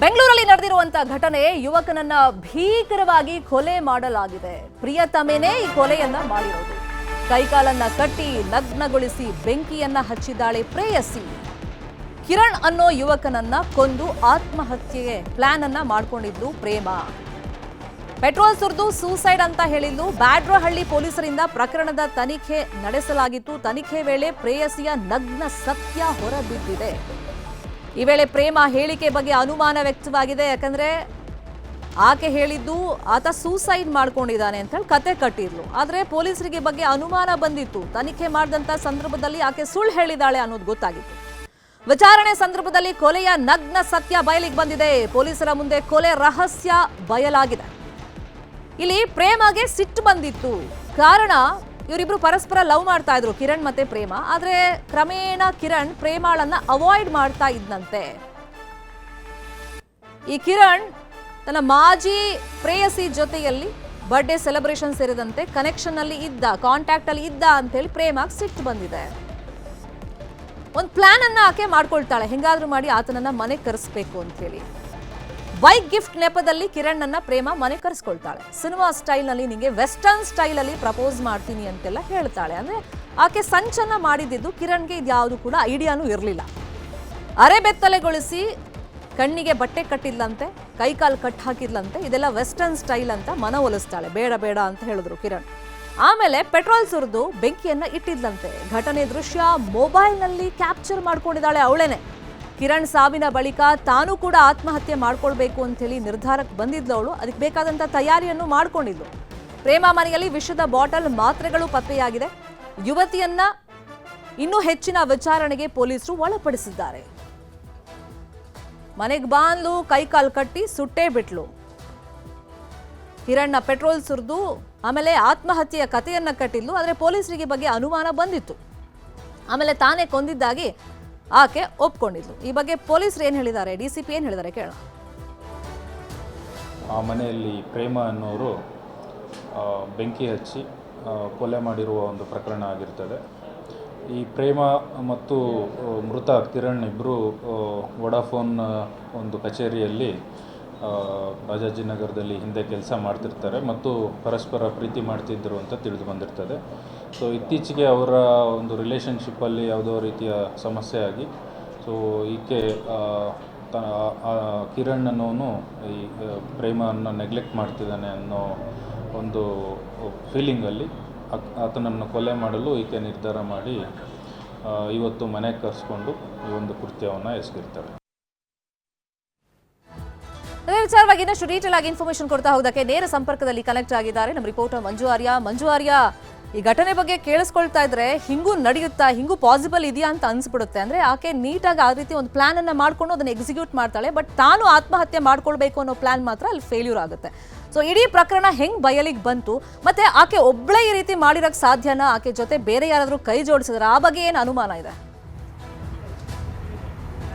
ಬೆಂಗಳೂರಲ್ಲಿ ನಡೆದಿರುವಂತಹ ಘಟನೆ ಯುವಕನನ್ನ ಭೀಕರವಾಗಿ ಕೊಲೆ ಮಾಡಲಾಗಿದೆ. ಪ್ರಿಯತಮೆನೇ ಈ ಕೊಲೆಯನ್ನ ಮಾಡಿರೋದು. ಕೈಕಾಲನ್ನ ಕಟ್ಟಿ ನಗ್ನಗೊಳಿಸಿ ಬೆಂಕಿಯನ್ನ ಹಚ್ಚಿದ್ದಾಳೆ ಪ್ರೇಯಸಿ. ಕಿರಣ್ ಅನ್ನೋ ಯುವಕನನ್ನ ಕೊಂದು ಆತ್ಮಹತ್ಯೆಗೆ ಪ್ಲಾನ್ ಅನ್ನ ಮಾಡ್ಕೊಂಡಿದ್ದು ಪ್ರೇಮ. ಪೆಟ್ರೋಲ್ ಸುರಿದು ಸೂಸೈಡ್ ಅಂತ ಹೇಳಿದ್ದು. ಬ್ಯಾಡ್ರಹಳ್ಳಿ ಪೊಲೀಸರಿಂದ ಪ್ರಕರಣದ ತನಿಖೆ ನಡೆಸಲಾಗಿತ್ತು. ತನಿಖೆ ವೇಳೆ ಪ್ರೇಯಸಿಯ ನಗ್ನ ಸತ್ಯ ಹೊರಬಿದ್ದಿದೆ. ಈ ವೇಳೆ ಪ್ರೇಮ ಹೇಳಿಕೆ ಬಗ್ಗೆ ಅನುಮಾನ ವ್ಯಕ್ತವಾಗಿದೆ. ಯಾಕಂದ್ರೆ ಆಕೆ ಹೇಳಿದ್ದು ಆತ ಸೂಸೈಡ್ ಮಾಡ್ಕೊಂಡಿದ್ದಾನೆ ಅಂತ ಹೇಳಿ ಕತೆ ಕಟ್ಟಿದ್ಲು. ಆದ್ರೆ ಪೊಲೀಸರಿಗೆ ಬಗ್ಗೆ ಅನುಮಾನ ಬಂದಿತ್ತು. ತನಿಖೆ ಮಾಡಿದಂತ ಸಂದರ್ಭದಲ್ಲಿ ಆಕೆ ಸುಳ್ಳು ಹೇಳಿದಾಳೆ ಅನ್ನೋದು ಗೊತ್ತಾಗಿತ್ತು. ವಿಚಾರಣೆ ಸಂದರ್ಭದಲ್ಲಿ ಕೊಲೆಯ ನಗ್ನ ಸತ್ಯ ಬಯಲಿಗೆ ಬಂದಿದೆ. ಪೊಲೀಸರ ಮುಂದೆ ಕೊಲೆ ರಹಸ್ಯ ಬಯಲಾಗಿದೆ. ಇಲ್ಲಿ ಪ್ರೇಮಗೆ ಸಿಟ್ಟು ಬಂದಿತ್ತು. ಕಾರಣ ಇವರಿಬ್ರು ಪರಸ್ಪರ ಲವ್ ಮಾಡ್ತಾ ಇದ್ರು, ಕಿರಣ್ ಮತ್ತೆ ಪ್ರೇಮ. ಆದ್ರೆ ಕ್ರಮೇಣ ಕಿರಣ್ ಪ್ರೇಮಾಳನ್ನ ಅವಾಯ್ಡ್ ಮಾಡ್ತಾ ಇದ್ದಂತೆ. ಈ ಕಿರಣ್ ತನ್ನ ಮಾಜಿ ಪ್ರೇಯಸಿ ಜೊತೆಯಲ್ಲಿ ಬರ್ಡೇ ಸೆಲೆಬ್ರೇಷನ್ ಸೇರಿದಂತೆ ಕನೆಕ್ಷನ್ ಅಲ್ಲಿ ಇದ್ದ, ಕಾಂಟ್ಯಾಕ್ಟ್ ಅಲ್ಲಿ ಇದ್ದ ಅಂತ ಹೇಳಿ ಪ್ರೇಮಾಗ್ ಸಿಟ್ಟು ಬಂದಿದೆ. ಒಂದು ಪ್ಲಾನ್ ಅನ್ನ ಆಕೆ ಮಾಡ್ಕೊಳ್ತಾಳೆ, ಹೆಂಗಾದ್ರೂ ಮಾಡಿ ಆತನನ್ನ ಮನೆ ಕರೆಸ್ಬೇಕು ಅಂತ ಹೇಳಿ. ಬೈಕ್ ಗಿಫ್ಟ್ ನೆಪದಲ್ಲಿ ಕಿರಣ್ ಅನ್ನ ಪ್ರೇಮ ಮನೆ ಕರೆಸ್ಕೊಳ್ತಾಳೆ. ಸಿನಿಮಾ ಸ್ಟೈಲ್ ನಲ್ಲಿ ನಿಂಗೆ ವೆಸ್ಟರ್ನ್ ಸ್ಟೈಲ್ ಅಲ್ಲಿ ಪ್ರಪೋಸ್ ಮಾಡ್ತೀನಿ ಅಂತೆಲ್ಲ ಹೇಳ್ತಾಳೆ. ಅಂದ್ರೆ ಆಕೆ ಸಂಚನ್ನ ಮಾಡಿದ್ದು ಕಿರಣ್ಗೆ ಇದ್ಯಾವುದು ಕೂಡ ಐಡಿಯಾನು ಇರಲಿಲ್ಲ. ಅರೆಬೆತ್ತಲೆಗೊಳಿಸಿ ಕಣ್ಣಿಗೆ ಬಟ್ಟೆ ಕಟ್ಟಿದ್ಲಂತೆ, ಕೈಕಾಲು ಕಟ್ ಹಾಕಿದ್ಲಂತೆ. ಇದೆಲ್ಲ ವೆಸ್ಟರ್ನ್ ಸ್ಟೈಲ್ ಅಂತ ಮನವೊಲಿಸ್ತಾಳೆ. ಬೇಡ ಬೇಡ ಅಂತ ಹೇಳಿದ್ರು ಕಿರಣ್. ಆಮೇಲೆ ಪೆಟ್ರೋಲ್ ಸುರಿದು ಬೆಂಕಿಯನ್ನ ಇಟ್ಟಿದ್ಲಂತೆ. ಘಟನೆ ದೃಶ್ಯ ಮೊಬೈಲ್ ನಲ್ಲಿ ಕ್ಯಾಪ್ಚರ್ ಮಾಡ್ಕೊಂಡಿದ್ದಾಳೆ ಅವಳೇನೆ. ಕಿರಣ್ ಸಾವಿನ ಬಳಿಕ ತಾನು ಕೂಡ ಆತ್ಮಹತ್ಯೆ ಮಾಡ್ಕೊಳ್ಬೇಕು ಅಂತ ಹೇಳಿ ನಿರ್ಧಾರಕ್ಕೆ ಬಂದಿದ್ಲು ಅವಳು. ಅದಕ್ಕೆ ಬೇಕಾದಂತ ತಯಾರಿಯನ್ನು ಮಾಡ್ಕೊಂಡಿದ್ಲು. ಪ್ರೇಮ ಮನೆಯಲ್ಲಿ ವಿಷದ ಬಾಟಲ್, ಮಾತ್ರೆಗಳು ಪತ್ತೆಯಾಗಿದೆ. ಯುವತಿಯನ್ನ ಇನ್ನೂ ಹೆಚ್ಚಿನ ವಿಚಾರಣೆಗೆ ಪೊಲೀಸರು ಒಳಪಡಿಸಿದ್ದಾರೆ. ಮನೆಗೆ ಬಾಂದ್ಲು, ಕೈಕಾಲು ಕಟ್ಟಿ ಸುಟ್ಟೇ ಬಿಟ್ಲು. ಕಿರಣ್ನ ಪೆಟ್ರೋಲ್ ಸುರಿದು ಆಮೇಲೆ ಆತ್ಮಹತ್ಯೆಯ ಕಥೆಯನ್ನ ಕಟ್ಟಿದ್ಲು. ಆದರೆ ಪೊಲೀಸರಿಗೆ ಬಗ್ಗೆ ಅನುಮಾನ ಬಂದಿತ್ತು. ಆಮೇಲೆ ತಾನೇ ಕೊಂದಿದ್ದಾಗಿ ಆಕೆ ಒಪ್ಕೊಂಡಿದ್ಲು. ಈ ಬಗ್ಗೆ ಪೊಲೀಸರು ಏನು ಹೇಳಿದ್ದಾರೆ, ಡಿಸಿಪಿ ಏನು ಹೇಳಿದ್ದಾರೆ ಕೇಳೋಣ. ಆ ಮನೆಯಲ್ಲಿ ಪ್ರೇಮ ಅನ್ನೋರು ಬೆಂಕಿ ಹಚ್ಚಿ ಕೊಲೆ ಮಾಡಿರುವ ಒಂದು ಪ್ರಕರಣ ಆಗಿರ್ತದೆ. ಈ ಪ್ರೇಮ ಮತ್ತು ಮೃತ ಕಿರಣ್ ಇಬ್ಬರು ವೊಡಾಫೋನ್ ಒಂದು ಕಚೇರಿಯಲ್ಲಿ ರಾಜಾಜಿನಗರದಲ್ಲಿ ಹಿಂದೆ ಕೆಲಸ ಮಾಡ್ತಿರ್ತಾರೆ ಮತ್ತು ಪರಸ್ಪರ ಪ್ರೀತಿ ಮಾಡ್ತಿದ್ದರು ಅಂತ ತಿಳಿದು ಬಂದಿರ್ತದೆ. ಸೊ ಇತ್ತೀಚೆಗೆ ಅವರ ಒಂದು ರಿಲೇಷನ್ಶಿಪ್ಪಲ್ಲಿ ಯಾವುದೋ ರೀತಿಯ ಸಮಸ್ಯೆ ಆಗಿ ಈಕೆ ಕಿರಣ್ ಅನ್ನೋನು ಈ ಪ್ರೇಮವನ್ನು ನೆಗ್ಲೆಕ್ಟ್ ಮಾಡ್ತಿದ್ದಾನೆ ಅನ್ನೋ ಒಂದು ಫೀಲಿಂಗಲ್ಲಿ ಆತನನ್ನು ಕೊಲೆ ಮಾಡಲು ಈಕೆ ನಿರ್ಧಾರ ಮಾಡಿ ಇವತ್ತು ಮನೆಗೆ ಕರೆಸ್ಕೊಂಡು ಈ ಒಂದು ಕೃತ್ಯವನ್ನು ಎಸಗಿರ್ತಾರೆ. ಅದೇ ವಿಚಾರವಾಗಿ ಇನ್ನಷ್ಟು ಡೀಟೇಲ್ ಆಗಿ ಇನ್ಫಾರ್ಮೇಶನ್ ಕೊಡ್ತಾ ಹೋಗೋದಕ್ಕೆ ನೇರ ಸಂಪರ್ಕದಲ್ಲಿ ಕನೆಕ್ಟ್ ಆಗಿದ್ದಾರೆ ನಮ್ಮ ರಿಪೋರ್ಟರ್ ಮಂಜು ಆರ್ಯ. ಈ ಘಟನೆ ಬಗ್ಗೆ ಕೇಳಿಸ್ಕೊಳ್ತಾ ಇದ್ರೆ ಹಿಂಗೂ ನಡೆಯುತ್ತಾ, ಹಿಂಗೂ ಪಾಸಿಬಲ್ ಇದೆಯಾ ಅಂತ ಅನ್ಸ್ಬಿಡುತ್ತೆ. ಅಂದ್ರೆ ಆಕೆ ನೀಟಾಗಿ ಆ ರೀತಿ ಒಂದು ಪ್ಲಾನ್ ಅನ್ನ ಮಾಡ್ಕೊಂಡು ಅದನ್ನ ಎಕ್ಸಿಕ್ಯೂಟ್ ಮಾಡ್ತಾಳೆ. ಬಟ್ ತಾನು ಆತ್ಮಹತ್ಯೆ ಮಾಡ್ಕೊಳ್ಬೇಕು ಅನ್ನೋ ಪ್ಲಾನ್ ಮಾತ್ರ ಅಲ್ಲಿ ಫೇಲ್ಯೂರ್ ಆಗುತ್ತೆ. ಸೊ ಇಡೀ ಪ್ರಕರಣ ಹೆಂಗ್ ಬಯಲಿಗೆ ಬಂತು, ಮತ್ತೆ ಆಕೆ ಒಬ್ಳೇ ಈ ರೀತಿ ಮಾಡಿರಕ್ ಸಾಧ್ಯನಾ, ಆಕೆ ಜೊತೆ ಬೇರೆ ಯಾರಾದ್ರೂ ಕೈ ಜೋಡಿಸಿದ್ರೆ, ಆ ಬಗ್ಗೆ ಏನು ಅನುಮಾನ ಇದೆ?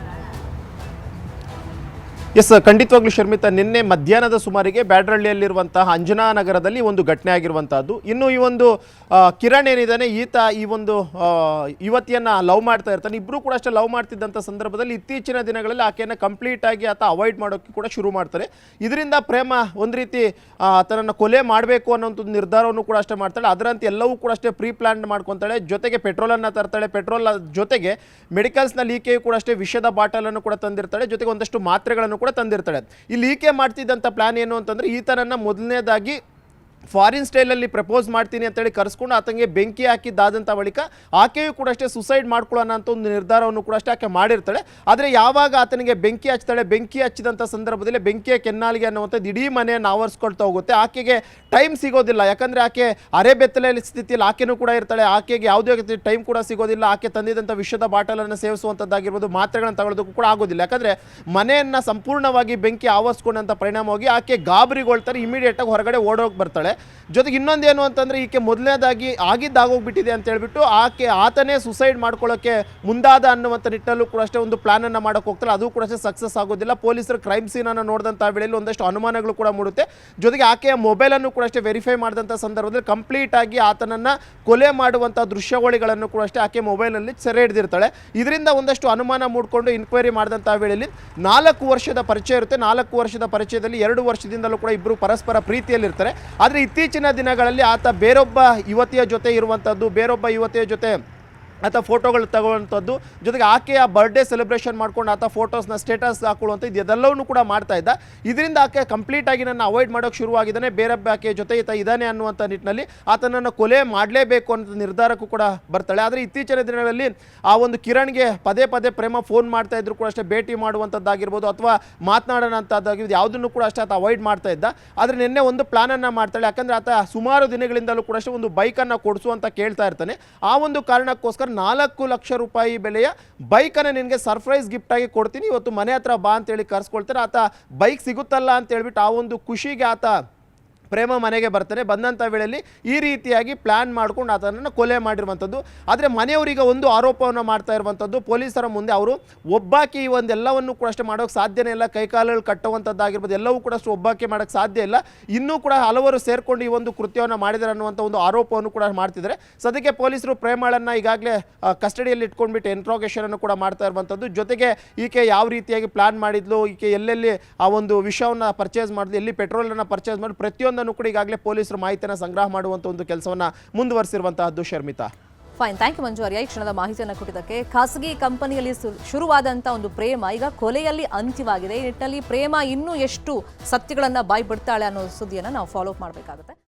ಎಸ್, ಖಂಡಿತವಾಗ್ಲೂ ಶರ್ಮಿತಾ, ನಿನ್ನೆ ಮಧ್ಯಾಹ್ನದ ಸುಮಾರಿಗೆ ಬ್ಯಾಡ್ರಹಳ್ಳಿಯಲ್ಲಿರುವಂತಹ ಅಂಜನಾ ನಗರದಲ್ಲಿ ಒಂದು ಘಟನೆ ಆಗಿರುವಂತಹದ್ದು. ಇನ್ನು ಈ ಒಂದು ಕಿರಣ್ ಏನಿದ್ದಾನೆ, ಈತ ಈ ಒಂದು ಯುವತಿಯನ್ನ ಲವ್ ಮಾಡ್ತಾ ಇರ್ತಾನೆ. ಇಬ್ರು ಕೂಡ ಅಷ್ಟೇ ಲವ್ ಮಾಡ್ತಿದ್ದಂಥ ಸಂದರ್ಭದಲ್ಲಿ ಇತ್ತೀಚಿನ ದಿನಗಳಲ್ಲಿ ಆಕೆಯನ್ನು ಕಂಪ್ಲೀಟ್ ಆಗಿ ಆತ ಅವಾಯ್ಡ್ ಮಾಡೋಕ್ಕೆ ಕೂಡ ಶುರು ಮಾಡ್ತಾರೆ. ಇದರಿಂದ ಪ್ರೇಮ ಒಂದು ರೀತಿ ತನ್ನನ್ನು ಕೊಲೆ ಮಾಡಬೇಕು ಅನ್ನೋಂಥ ನಿರ್ಧಾರವನ್ನು ಕೂಡ ಅಷ್ಟೇ ಮಾಡ್ತಾಳೆ. ಅದರಂತೆ ಎಲ್ಲವೂ ಕೂಡ ಅಷ್ಟೇ ಪ್ರೀ ಪ್ಲಾನ್ ಮಾಡ್ಕೊತಾಳೆ. ಜೊತೆಗೆ ಪೆಟ್ರೋಲನ್ನು ತರ್ತಾಳೆ. ಪೆಟ್ರೋಲ್ ಜೊತೆಗೆ ಮೆಡಿಕಲ್ಸ್ನ ಲೀಕೆಯು ಕೂಡ ಅಷ್ಟೇ ವಿಷದ ಬಾಟಲನ್ನು ಕೂಡ ತಂದಿರ್ತಾಳೆ. ಜೊತೆಗೆ ಒಂದಷ್ಟು ಮಾತ್ರೆಗಳನ್ನು ಕೂಡ ತಂದಿರ್ತಾಳೆ. ಈ ಲೀಕೆ ಮಾಡ್ತಿದ್ದಂಥ ಪ್ಲಾನ್ ಏನು ಅಂತಂದ್ರೆ, ಈತನನ್ನ ಮೊದಲನೇದಾಗಿ ಫಾರಿನ್ ಸ್ಟೈಲಲ್ಲಿ ಪ್ರಪೋಸ್ ಮಾಡ್ತೀನಿ ಅಂತೇಳಿ ಕರೆಸ್ಕೊಂಡು ಆತನಿಗೆ ಬೆಂಕಿ ಹಾಕಿದ್ದಾದಂಥ ಬಳಿಕ ಆಕೆಯೂ ಕೂಡ ಅಷ್ಟೇ ಸುಸೈಡ್ ಮಾಡ್ಕೊಳ್ಳೋಣ ಅಂತ ಒಂದು ನಿರ್ಧಾರವನ್ನು ಕೂಡ ಅಷ್ಟೇ ಆಕೆ ಮಾಡಿರ್ತಾಳೆ. ಆದರೆ ಯಾವಾಗ ಆತನಿಗೆ ಬೆಂಕಿ ಹಚ್ತಾಳೆ, ಬೆಂಕಿ ಹಚ್ಚಿದಂಥ ಸಂದರ್ಭದಲ್ಲಿ ಬೆಂಕಿಯ ಕೆನ್ನಾಲಿಗೆ ಅನ್ನುವಂಥದ್ದು ಇಡೀ ಮನೆಯನ್ನು ಆವರಿಸ್ಕೊಳ್ತಾ ಹೋಗುತ್ತೆ. ಆಕೆಗೆ ಟೈಮ್ ಸಿಗೋದಿಲ್ಲ. ಯಾಕಂದರೆ ಆಕೆ ಅರೆಬೆತ್ತಲೆ ಸ್ಥಿತಿಯಲ್ಲಿ ಆಕೆನೂ ಕೂಡ ಇರ್ತಾಳೆ. ಆಕೆಗೆ ಯಾವುದೇ ಟೈಮ್ ಕೂಡ ಸಿಗೋದಿಲ್ಲ. ಆಕೆ ತಂದಿದ್ದಂಥ ವಿಷದ ಬಾಟಲನ್ನು ಸೇವಿಸುವಂಥದ್ದಾಗಿರ್ಬೋದು, ಮಾತ್ರೆಗಳನ್ನು ತಗೊಳ್ಳೋದಕ್ಕೂ ಕೂಡ ಆಗೋದಿಲ್ಲ. ಯಾಕಂದರೆ ಮನೆಯನ್ನು ಸಂಪೂರ್ಣವಾಗಿ ಬೆಂಕಿ ಆವರಿಸ್ಕೊಂಡಂಥ ಪರಿಣಾಮವಾಗಿ ಆಕೆ ಗಾಬರಿಗೊಳ್ತಾರೆ. ಇಮಿಡಿಯೇಟಾಗಿ ಹೊರಗಡೆ ಓಡೋಗಿ ಬರ್ತಾಳೆ. ಮಾಡ್ತಾಳೆ. ಜೊತೆಗೆ ಇನ್ನೊಂದೇನು ಅಂತಂದರೆ ಈಕೆ ಮೊದಲನೇದಾಗಿ ಆಗಿದ್ದಾಗೋಗ್ಬಿಟ್ಟಿದೆ ಅಂತ ಹೇಳ್ಬಿಟ್ಟು ಆತನೇ ಸುಸೈಡ್ ಮಾಡ್ಕೊಳ್ಳೋಕ್ಕೆ ಮುಂದಾದ ಅನ್ನುವಂಥ ನಿಟ್ಟಲ್ಲೂ ಕೂಡ ಅಷ್ಟೇ ಒಂದು ಪ್ಲಾನನ್ನು ಮಾಡೋಕ್ಕೆ ಹೋಗ್ತಾಳೆ. ಅದು ಕೂಡ ಅಷ್ಟೇ ಸಕ್ಸಸ್ ಆಗೋದಿಲ್ಲ. ಪೊಲೀಸರು ಕ್ರೈಮ್ ಸೀನನ್ನು ನೋಡಿದಂಥ ವೇಳೆಯಲ್ಲಿ ಒಂದಷ್ಟು ಅನುಮಾನಗಳು ಕೂಡ ಮೂಡುತ್ತೆ. ಜೊತೆಗೆ ಆಕೆಯ ಮೊಬೈಲನ್ನು ಕೂಡ ಅಷ್ಟೇ ವೆರಿಫೈ ಮಾಡಿದಂಥ ಸಂದರ್ಭದಲ್ಲಿ ಕಂಪ್ಲೀಟಾಗಿ ಆತನನ್ನು ಕೊಲೆ ಮಾಡುವಂಥ ದೃಶ್ಯಾವಳಿಗಳನ್ನು ಕೂಡ ಅಷ್ಟೇ ಆಕೆ ಮೊಬೈಲಲ್ಲಿ ಸೆರೆ ಹಿಡಿದಿರ್ತಾಳೆ. ಇದರಿಂದ ಒಂದಷ್ಟು ಅನುಮಾನ ಮೂಡಿಕೊಂಡು ಇನ್ಕ್ವೈರಿ ಮಾಡಿದಂಥ ವೇಳೆಯಲ್ಲಿ 4 ವರ್ಷದ ಪರಿಚಯ ಇರುತ್ತೆ. 4 ವರ್ಷದ ಪರಿಚಯದಲ್ಲಿ 2 ವರ್ಷದಿಂದಲೂ ಕೂಡ ಇಬ್ಬರು ಪರಸ್ಪರ ಪ್ರೀತಿಯಲ್ಲಿರ್ತಾರೆ. ಆದರೆ ಇತ್ತೀಚಿನ ದಿನಗಳಲ್ಲಿ ಆತ ಬೇರೊಬ್ಬ ಯುವತಿಯ ಜೊತೆ ಇರುವಂಥದ್ದು, ಬೇರೊಬ್ಬ ಯುವತಿಯ ಜೊತೆ ಆತ ಫೋಟೋಗಳು ತಗೊಳ್ಳುವಂಥದ್ದು, ಜೊತೆಗೆ ಆಕೆಯ ಬರ್ಡೇ ಸೆಲೆಬ್ರೇಷನ್ ಮಾಡ್ಕೊಂಡು ಆತ ಫೋಟೋಸ್ನ ಸ್ಟೇಟಸ್ ಹಾಕೊಳ್ಳುವಂಥ ಇದೆಲ್ಲವನ್ನೂ ಕೂಡ ಮಾಡ್ತಾ ಇದ್ದ. ಇದರಿಂದ ಆಕೆ ಕಂಪ್ಲೀಟಾಗಿ ನನ್ನ ಅವಾಯ್ಡ್ ಮಾಡೋಕ್ಕೆ ಶುರುವಾಗಿದ್ದಾನೆ. ಬೇರೊಬ್ಬ ಆಕೆಯ ಜೊತೆ ಈತ ಇದ್ದಾನೆ ಅನ್ನುವಂಥ ನಿಟ್ಟಿನಲ್ಲಿ ಆತನನ್ನು ಕೊಲೆ ಮಾಡಲೇಬೇಕು ಅನ್ನೋ ನಿರ್ಧಾರಕ್ಕೂ ಕೂಡ ಬರ್ತಾಳೆ. ಆದರೆ ಇತ್ತೀಚಿನ ದಿನಗಳಲ್ಲಿ ಆ ಒಂದು ಕಿರಣ್ಗೆ ಪದೇ ಪದೇ ಪ್ರೇಮ ಫೋನ್ ಮಾಡ್ತಾ ಇದ್ರು ಕೂಡ ಅಷ್ಟೇ, ಭೇಟಿ ಮಾಡುವಂಥದ್ದಾಗಿರ್ಬೋದು ಅಥವಾ ಮಾತನಾಡೋಣ ಅಂಥದ್ದಾಗಿರ್ಬೋದು, ಯಾವುದನ್ನು ಕೂಡ ಅಷ್ಟೇ ಆತ ಅವಾಯ್ಡ್ ಮಾಡ್ತಾ ಇದ್ದ. ಆದರೆ ನಿನ್ನೆ ಒಂದು ಪ್ಲಾನನ್ನು ಮಾಡ್ತಾಳೆ. ಯಾಕಂದರೆ ಆತ ಸುಮಾರು ದಿನಗಳಿಂದಲೂ ಕೂಡ ಅಷ್ಟೇ ಒಂದು ಬೈಕನ್ನು ಕೊಡಿಸು ಅಂತ ಕೇಳ್ತಾ ಇರ್ತಾನೆ. ಆ ಒಂದು ಕಾರಣಕ್ಕೋಸ್ಕರ 4 ಲಕ್ಷ ರೂಪಾಯಿ ಬೆಲೆಯ ಬೈಕನ್ನು ನಿನಗೆ ಸರ್ಪ್ರೈಸ್ ಗಿಫ್ಟ್ ಆಗಿ ಕೊಡ್ತೀನಿ, ಇವತ್ತು ಮನೆ ಹತ್ರ ಬಾ ಅಂತೇಳಿ ಕರೆಸ್ಕೊಳ್ತಾರೆ. ಆತ ಬೈಕ್ ಸಿಗುತ್ತಲ್ಲ ಅಂತ ಹೇಳ್ಬಿಟ್ಟು ಆ ಒಂದು ಖುಷಿಗೆ ಆತ ಪ್ರೇಮ ಮನೆಗೆ ಬರ್ತಾನೆ. ಬಂದಂಥ ವೇಳೆಯಲ್ಲಿ ಈ ರೀತಿಯಾಗಿ ಪ್ಲ್ಯಾನ್ ಮಾಡ್ಕೊಂಡು ಆತನನ್ನು ಕೊಲೆ ಮಾಡಿರುವಂಥದ್ದು. ಆದರೆ ಮನೆಯವರೀಗ ಒಂದು ಆರೋಪವನ್ನು ಮಾಡ್ತಾ ಇರುವಂಥದ್ದು, ಪೊಲೀಸರ ಮುಂದೆ ಅವರು ಒಬ್ಬಾಕಿ ಈ ಒಂದೆಲ್ಲವನ್ನು ಕೂಡ ಅಷ್ಟೇ ಮಾಡೋಕ್ಕೆ ಸಾಧ್ಯನೇ ಇಲ್ಲ, ಕೈಕಾಲುಗಳು ಕಟ್ಟುವಂಥದ್ದಾಗಿರ್ಬೋದು, ಎಲ್ಲವೂ ಕೂಡ ಅಷ್ಟು ಒಬ್ಬಾಕಿ ಮಾಡೋಕ್ಕೆ ಸಾಧ್ಯ ಇಲ್ಲ. ಇನ್ನೂ ಕೂಡ ಹಲವರು ಸೇರಿಕೊಂಡು ಈ ಒಂದು ಕೃತ್ಯವನ್ನು ಮಾಡಿದ್ದಾರೆ ಅನ್ನುವಂಥ ಒಂದು ಆರೋಪವನ್ನು ಕೂಡ ಮಾಡ್ತಿದ್ದಾರೆ. ಸದ್ಯಕ್ಕೆ ಪೊಲೀಸರು ಪ್ರೇಮಳನ್ನು ಈಗಾಗಲೇ ಕಸ್ಟಡಿಯಲ್ಲಿ ಇಟ್ಕೊಂಡ್ಬಿಟ್ಟು ಇಂಟ್ರೋಗೇಷನನ್ನು ಕೂಡ ಮಾಡ್ತಾ ಇರುವಂಥದ್ದು. ಜೊತೆಗೆ ಈಕೆ ಯಾವ ರೀತಿಯಾಗಿ ಪ್ಲಾನ್ ಮಾಡಿದ್ಲು, ಈಕೆ ಎಲ್ಲೆಲ್ಲಿ ಆ ಒಂದು ವಿಷಯವನ್ನು ಪರ್ಚೇಸ್ ಮಾಡಿದ್ಲು, ಎಲ್ಲಿ ಪೆಟ್ರೋಲನ್ನು ಪರ್ಚೇಸ್ ಮಾಡಿ ಪ್ರತಿಯೊಂದು ಕೂಡ ಈಗಾಗಲೇ ಪೊಲೀಸರು ಮಾಹಿತಿಯನ್ನು ಸಂಗ್ರಹ ಮಾಡುವಂಥ ಒಂದು ಕೆಲಸವನ್ನು ಮುಂದುವರಿಸಿರುವಂತಹದ್ದು. ಶರ್ಮಿತಾ, ಫೈನ್, ಥ್ಯಾಂಕ್ ಯು ಮಂಜು ಆರ್ಯ ಈ ಕ್ಷಣದ ಮಾಹಿತಿಯನ್ನು ಕೊಟ್ಟಿದ್ದಕ್ಕೆ. ಖಾಸಗಿ ಕಂಪನಿಯಲ್ಲಿ ಶುರುವಾದಂಥ ಒಂದು ಪ್ರೇಮ ಈಗ ಕೊಲೆಯಲ್ಲಿ ಅಂತ್ಯವಾಗಿದೆ. ಈ ನಿಟ್ಟಿನಲ್ಲಿ ಪ್ರೇಮ ಇನ್ನೂ ಎಷ್ಟು ಸತ್ಯಗಳನ್ನು ಬಾಯಿ ಬಿಡ್ತಾಳೆ ಅನ್ನೋ ಸುದ್ದಿಯನ್ನು ನಾವು ಫಾಲೋ ಅಪ್ ಮಾಡಬೇಕಾಗುತ್ತೆ.